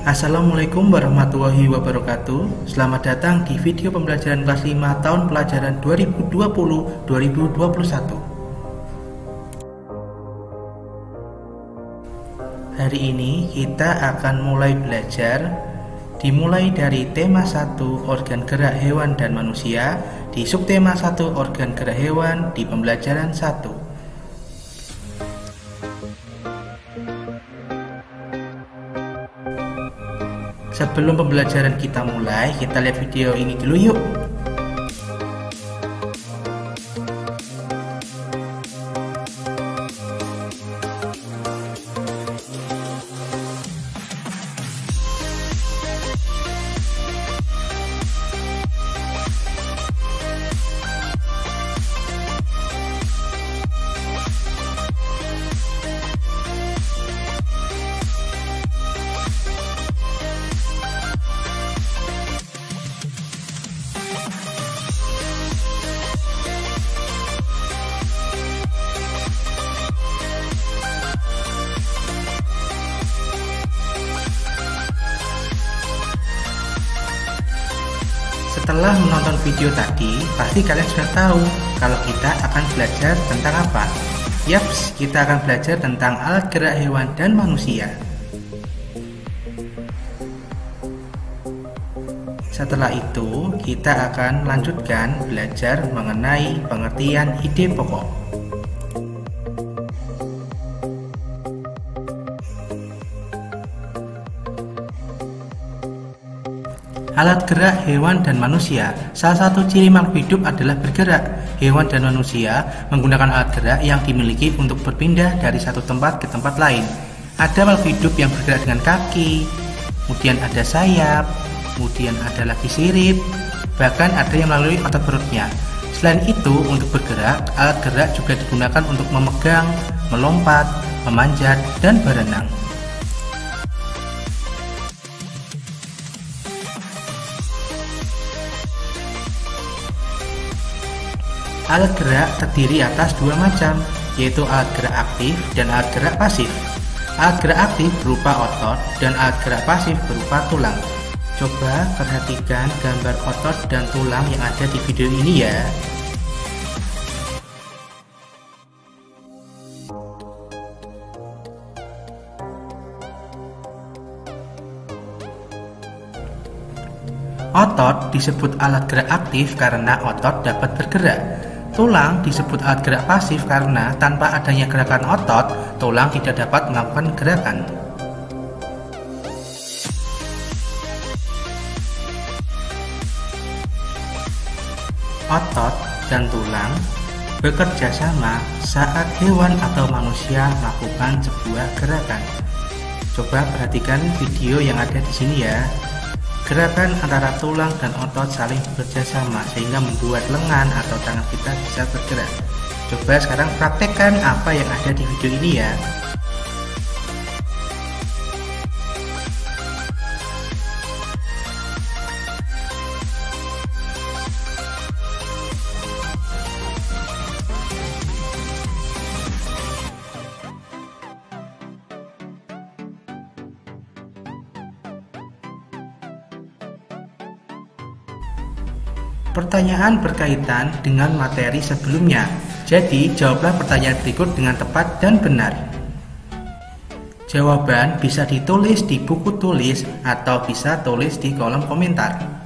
Assalamualaikum warahmatullahi wabarakatuh. Selamat datang di video pembelajaran kelas 5 tahun pelajaran 2020-2021. Hari ini kita akan mulai belajar dimulai dari tema 1 organ gerak hewan dan manusia, di subtema 1 organ gerak hewan di pembelajaran 1. Sebelum pembelajaran kita mulai, kita lihat video ini dulu yuk. Setelah menonton video tadi, pasti kalian sudah tahu kalau kita akan belajar tentang apa. Yaps, kita akan belajar tentang alat gerak hewan dan manusia. Setelah itu, kita akan lanjutkan belajar mengenai pengertian ide pokok. Alat gerak hewan dan manusia. Salah satu ciri makhluk hidup adalah bergerak. Hewan dan manusia menggunakan alat gerak yang dimiliki untuk berpindah dari satu tempat ke tempat lain. Ada makhluk hidup yang bergerak dengan kaki, kemudian ada sayap, kemudian ada lagi sirip, bahkan ada yang melalui otot perutnya. Selain itu, untuk bergerak, alat gerak juga digunakan untuk memegang, melompat, memanjat, dan berenang. Alat gerak terdiri atas dua macam, yaitu alat gerak aktif dan alat gerak pasif. Alat gerak aktif berupa otot dan alat gerak pasif berupa tulang. Coba perhatikan gambar otot dan tulang yang ada di video ini ya. Otot disebut alat gerak aktif karena otot dapat bergerak. Tulang disebut alat gerak pasif karena tanpa adanya gerakan otot, tulang tidak dapat melakukan gerakan. Otot dan tulang bekerja sama saat hewan atau manusia melakukan sebuah gerakan. Coba perhatikan video yang ada di sini ya. Gerakan antara tulang dan otot saling bekerja sama sehingga membuat lengan atau tangan kita bisa bergerak. Coba sekarang praktekkan apa yang ada di video ini ya. Pertanyaan berkaitan dengan materi sebelumnya. Jadi, jawablah pertanyaan berikut dengan tepat dan benar. Jawaban bisa ditulis di buku tulis atau bisa tulis di kolom komentar.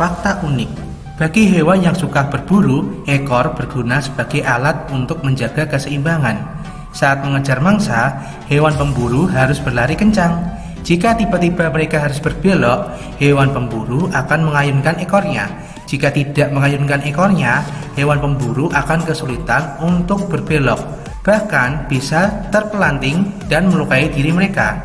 Fakta unik. Bagi hewan yang suka berburu, ekor berguna sebagai alat untuk menjaga keseimbangan. Saat mengejar mangsa, hewan pemburu harus berlari kencang. Jika tiba-tiba mereka harus berbelok, hewan pemburu akan mengayunkan ekornya. Jika tidak mengayunkan ekornya, hewan pemburu akan kesulitan untuk berbelok, bahkan bisa terpelanting dan melukai diri mereka.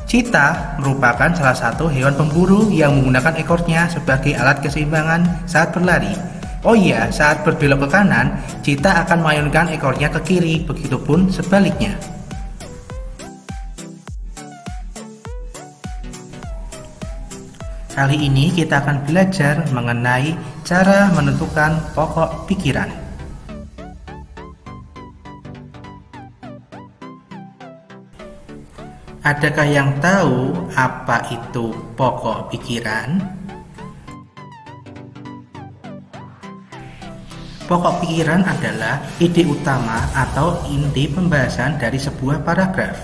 Cheetah merupakan salah satu hewan pemburu yang menggunakan ekornya sebagai alat keseimbangan saat berlari. Oh iya, saat berbelok ke kanan, cheetah akan mengayunkan ekornya ke kiri, begitupun sebaliknya. Kali ini kita akan belajar mengenai cara menentukan pokok pikiran. Adakah yang tahu apa itu pokok pikiran? Pokok pikiran adalah ide utama atau inti pembahasan dari sebuah paragraf.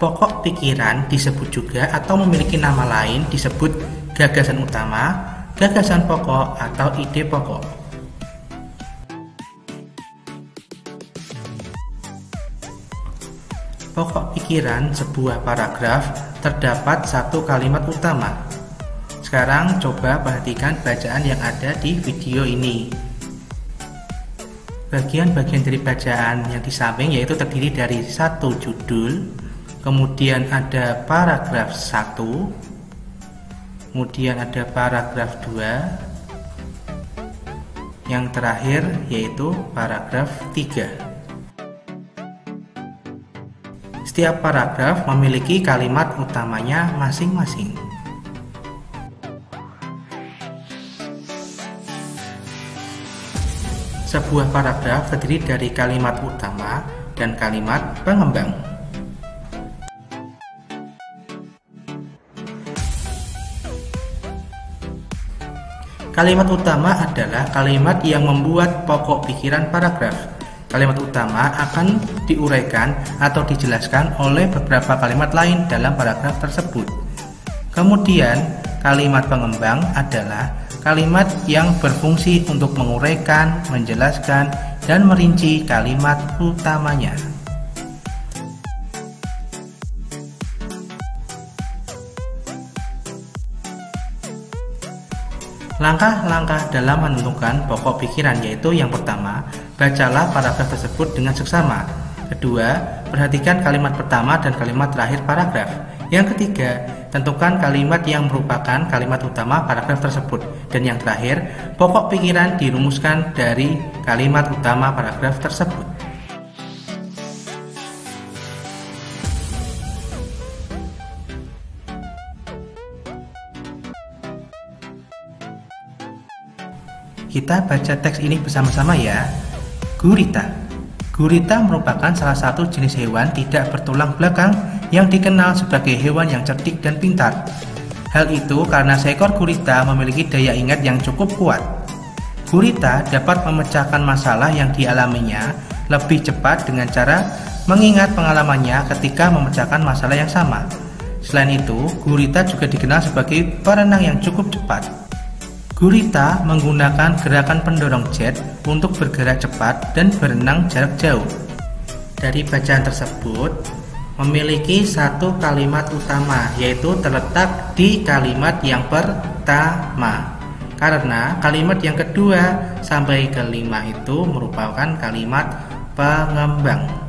Pokok pikiran disebut juga atau memiliki nama lain disebut gagasan utama, gagasan pokok, atau ide pokok. Pokok pikiran sebuah paragraf terdapat satu kalimat utama. Sekarang coba perhatikan bacaan yang ada di video ini. Bagian-bagian dari bacaan yang di samping yaitu terdiri dari satu judul, kemudian ada paragraf 1, kemudian ada paragraf 2, yang terakhir yaitu paragraf 3. Setiap paragraf memiliki kalimat utamanya masing-masing. Sebuah paragraf terdiri dari kalimat utama dan kalimat pengembang. Kalimat utama adalah kalimat yang membuat pokok pikiran paragraf. Kalimat utama akan diuraikan atau dijelaskan oleh beberapa kalimat lain dalam paragraf tersebut. Kemudian, kalimat pengembang adalah kalimat yang berfungsi untuk menguraikan, menjelaskan, dan merinci kalimat utamanya. Langkah-langkah dalam menentukan pokok pikiran yaitu yang pertama, bacalah paragraf tersebut dengan seksama. Kedua, perhatikan kalimat pertama dan kalimat terakhir paragraf. Yang ketiga, tentukan kalimat yang merupakan kalimat utama paragraf tersebut. Dan yang terakhir, pokok pikiran dirumuskan dari kalimat utama paragraf tersebut. Kita baca teks ini bersama-sama ya. Gurita. Gurita merupakan salah satu jenis hewan tidak bertulang belakang yang dikenal sebagai hewan yang cerdik dan pintar. Hal itu karena seekor gurita memiliki daya ingat yang cukup kuat. Gurita dapat memecahkan masalah yang dialaminya lebih cepat dengan cara mengingat pengalamannya ketika memecahkan masalah yang sama. Selain itu, gurita juga dikenal sebagai perenang yang cukup cepat. Gurita menggunakan gerakan pendorong jet untuk bergerak cepat dan berenang jarak jauh. Dari bacaan tersebut, memiliki satu kalimat utama, yaitu terletak di kalimat yang pertama. Karena kalimat yang kedua sampai kelima itu merupakan kalimat pengembang.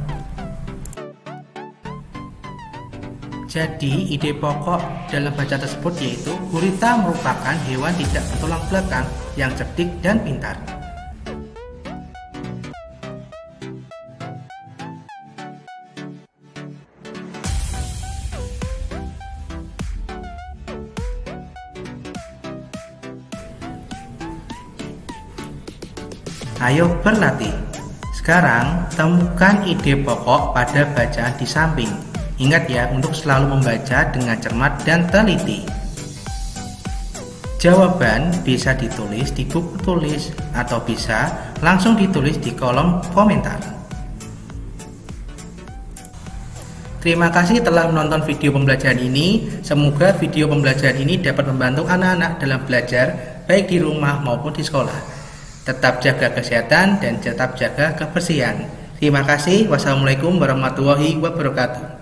Jadi, ide pokok dalam bacaan tersebut yaitu gurita merupakan hewan tidak bertulang belakang yang cerdik dan pintar. Ayo berlatih. Sekarang, temukan ide pokok pada bacaan di samping. Ingat ya, untuk selalu membaca dengan cermat dan teliti. Jawaban bisa ditulis di buku tulis atau bisa langsung ditulis di kolom komentar. Terima kasih telah menonton video pembelajaran ini. Semoga video pembelajaran ini dapat membantu anak-anak dalam belajar, baik di rumah maupun di sekolah. Tetap jaga kesehatan dan tetap jaga kebersihan. Terima kasih. Wassalamualaikum warahmatullahi wabarakatuh.